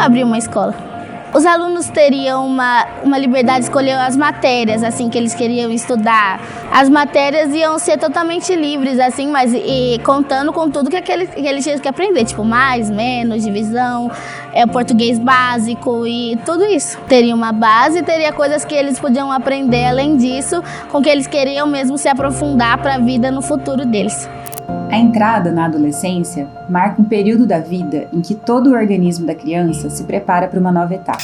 abrir uma escola. Os alunos teriam uma liberdade de escolher as matérias, assim, que eles queriam estudar. As matérias iam ser totalmente livres, assim, mas contando com tudo que eles tinham que aprender, tipo mais, menos, divisão, português básico e tudo isso. Teria uma base, teria coisas que eles podiam aprender além disso, com que eles queriam mesmo se aprofundar para a vida no futuro deles. A entrada na adolescência marca um período da vida em que todo o organismo da criança se prepara para uma nova etapa.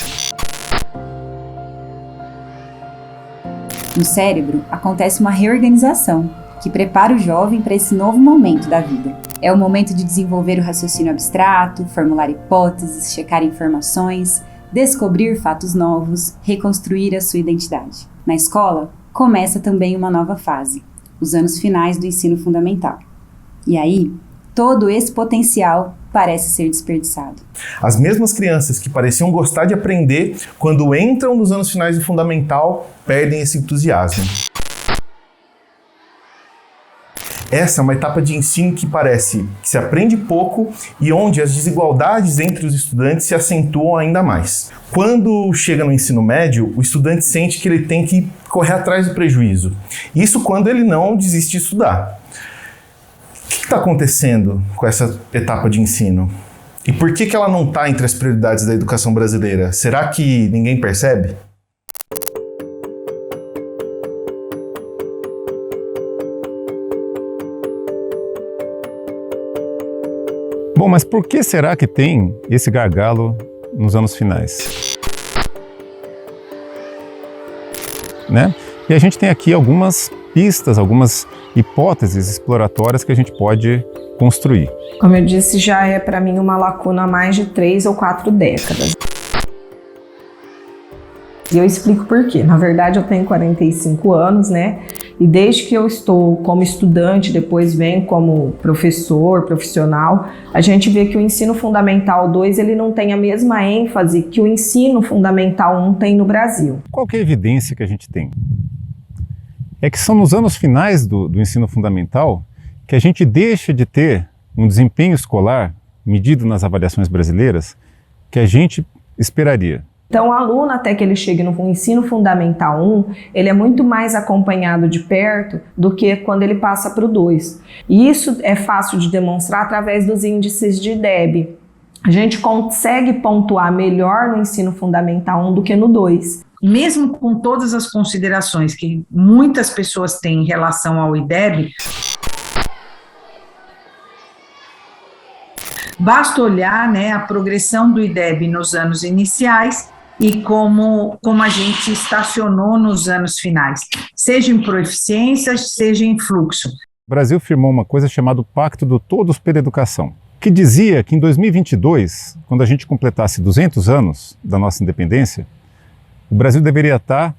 No cérebro, acontece uma reorganização que prepara o jovem para esse novo momento da vida. É o momento de desenvolver o raciocínio abstrato, formular hipóteses, checar informações, descobrir fatos novos, reconstruir a sua identidade. Na escola, começa também uma nova fase, os anos finais do ensino fundamental. E aí, todo esse potencial parece ser desperdiçado. As mesmas crianças que pareciam gostar de aprender, quando entram nos anos finais do fundamental, perdem esse entusiasmo. Essa é uma etapa de ensino que parece que se aprende pouco e onde as desigualdades entre os estudantes se acentuam ainda mais. Quando chega no ensino médio, o estudante sente que ele tem que correr atrás do prejuízo. Isso quando ele não desiste de estudar. O que está acontecendo com essa etapa de ensino? E por que ela não está entre as prioridades da educação brasileira? Será que ninguém percebe? Bom, mas por que será que tem esse gargalo nos anos finais? Né? E a gente tem aqui algumas pistas, algumas hipóteses exploratórias que a gente pode construir. Como eu disse, já é para mim uma lacuna há mais de 3 ou 4 décadas. E eu explico por quê. Na verdade, eu tenho 45 anos, né? E desde que eu estou como estudante, depois venho como professor, profissional, a gente vê que o ensino fundamental 2 ele não tem a mesma ênfase que o ensino fundamental 1 tem no Brasil. Qual que é a evidência que a gente tem? É que são nos anos finais do ensino fundamental que a gente deixa de ter um desempenho escolar medido nas avaliações brasileiras que a gente esperaria. Então, o aluno, até que ele chegue no ensino fundamental 1, ele é muito mais acompanhado de perto do que quando ele passa para o 2. E isso é fácil de demonstrar através dos índices de IDEB. A gente consegue pontuar melhor no ensino fundamental 1 do que no 2. Mesmo com todas as considerações que muitas pessoas têm em relação ao IDEB, basta olhar, né, a progressão do IDEB nos anos iniciais e como a gente estacionou nos anos finais, seja em proeficiências, seja em fluxo. O Brasil firmou uma coisa chamada Pacto do Todos pela Educação, que dizia que em 2022, quando a gente completasse 200 anos da nossa independência, o Brasil deveria estar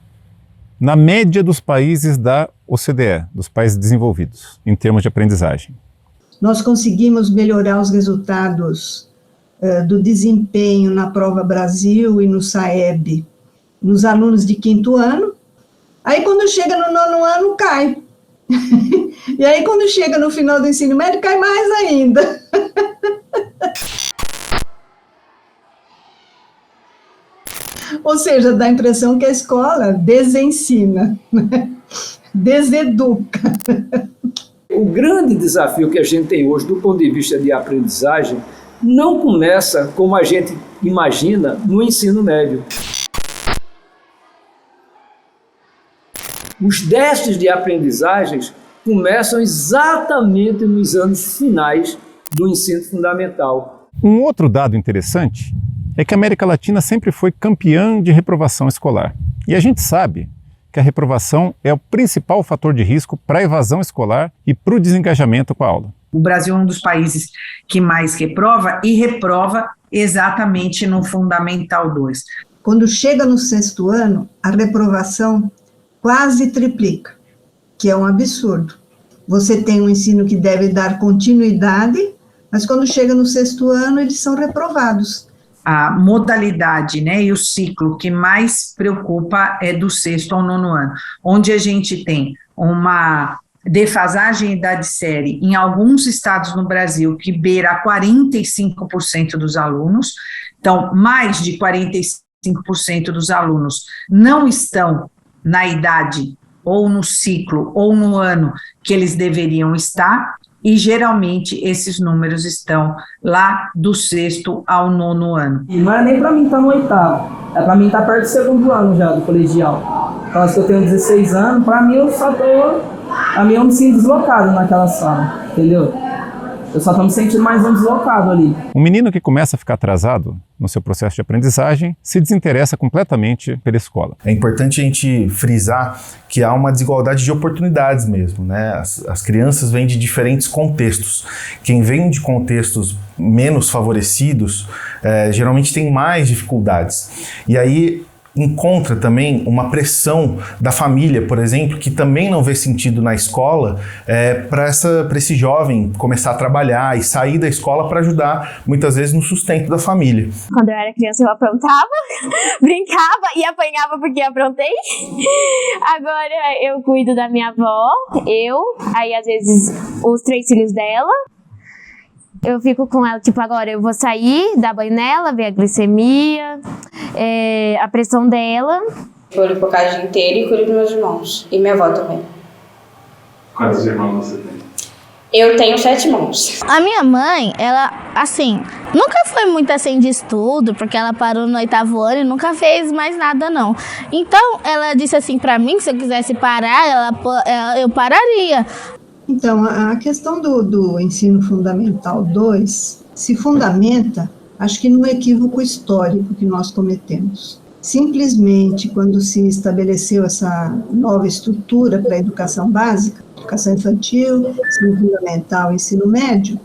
na média dos países da OCDE, dos países desenvolvidos, em termos de aprendizagem. Nós conseguimos melhorar os resultados do desempenho na Prova Brasil e no SAEB, nos alunos de 5º ano. Aí, quando chega no 9º ano, cai. E aí, quando chega no final do ensino médio, cai mais ainda. Ou seja, dá a impressão que a escola desensina, né? Deseduca. O grande desafio que a gente tem hoje, do ponto de vista de aprendizagem, não começa, como a gente imagina, no ensino médio. Os déficits de aprendizagens começam exatamente nos anos finais do ensino fundamental. Um outro dado interessante é que a América Latina sempre foi campeã de reprovação escolar. E a gente sabe que a reprovação é o principal fator de risco para a evasão escolar e para o desengajamento com a aula. O Brasil é um dos países que mais reprova e reprova exatamente no Fundamental 2. Quando chega no 6º ano, a reprovação quase triplica, que é um absurdo. Você tem um ensino que deve dar continuidade, mas quando chega no 6º ano, eles são reprovados. A modalidade, né, e o ciclo que mais preocupa é do 6º ao 9º ano, onde a gente tem uma defasagem em idade série em alguns estados no Brasil que beira 45% dos alunos, Então, mais de 45% dos alunos não estão na idade ou no ciclo ou no ano que eles deveriam estar, e geralmente esses números estão lá do 6º ao 9º ano. E não é nem para mim estar no 8º, é para mim estar perto do 2º ano já do colegial. Então, se eu tenho 16 anos, para mim eu me sinto deslocado naquela sala, entendeu? Eu só estou me sentindo mais um deslocado ali. Um menino que começa a ficar atrasado no seu processo de aprendizagem se desinteressa completamente pela escola. É importante a gente frisar que há uma desigualdade de oportunidades mesmo, né? As crianças vêm de diferentes contextos. Quem vem de contextos menos favorecidos, geralmente tem mais dificuldades. E aí encontra também uma pressão da família, por exemplo, que também não vê sentido na escola, para esse jovem começar a trabalhar e sair da escola para ajudar, muitas vezes, no sustento da família. Quando eu era criança, eu aprontava, brincava e apanhava porque aprontei. Agora eu cuido da minha avó, aí às vezes os 3 filhos dela. Eu fico com ela, tipo, agora eu vou sair, dar banho nela, ver a glicemia, a pressão dela. Eu olho por casa o dia inteiro e cuido dos meus irmãos. E minha avó também. Quantos irmãos você tem? Eu tenho 7 irmãos. A minha mãe, ela, assim, nunca foi muito assim de estudo, porque ela parou no 8º ano e nunca fez mais nada, não. Então, ela disse assim pra mim, que se eu quisesse parar, eu pararia. Então, a questão do ensino fundamental 2 se fundamenta, acho que, no equívoco histórico que nós cometemos. Simplesmente, quando se estabeleceu essa nova estrutura para a educação básica, educação infantil, ensino fundamental e ensino médio,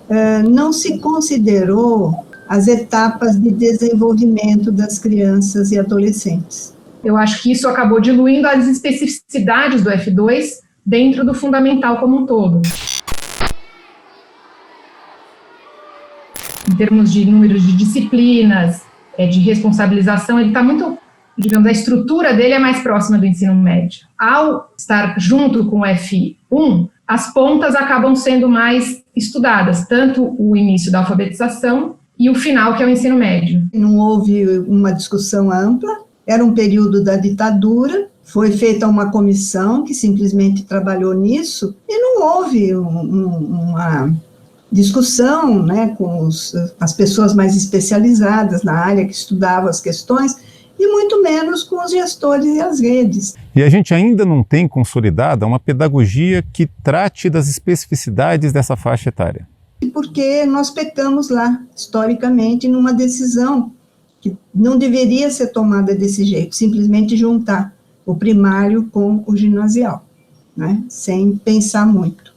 não se considerou as etapas de desenvolvimento das crianças e adolescentes. Eu acho que isso acabou diluindo as especificidades do F2 dentro do fundamental como um todo. Em termos de números de disciplinas, de responsabilização, ele está muito, digamos, a estrutura dele é mais próxima do ensino médio. Ao estar junto com o F1, as pontas acabam sendo mais estudadas, tanto o início da alfabetização e o final, que é o ensino médio. Não houve uma discussão ampla, era um período da ditadura. Foi feita uma comissão que simplesmente trabalhou nisso e não houve uma discussão, né, com as pessoas mais especializadas na área que estudavam as questões e muito menos com os gestores e as redes. E a gente ainda não tem consolidada uma pedagogia que trate das especificidades dessa faixa etária. Porque nós pecamos lá, historicamente, numa decisão que não deveria ser tomada desse jeito, simplesmente juntar o primário com o ginasial, né? Sem pensar muito.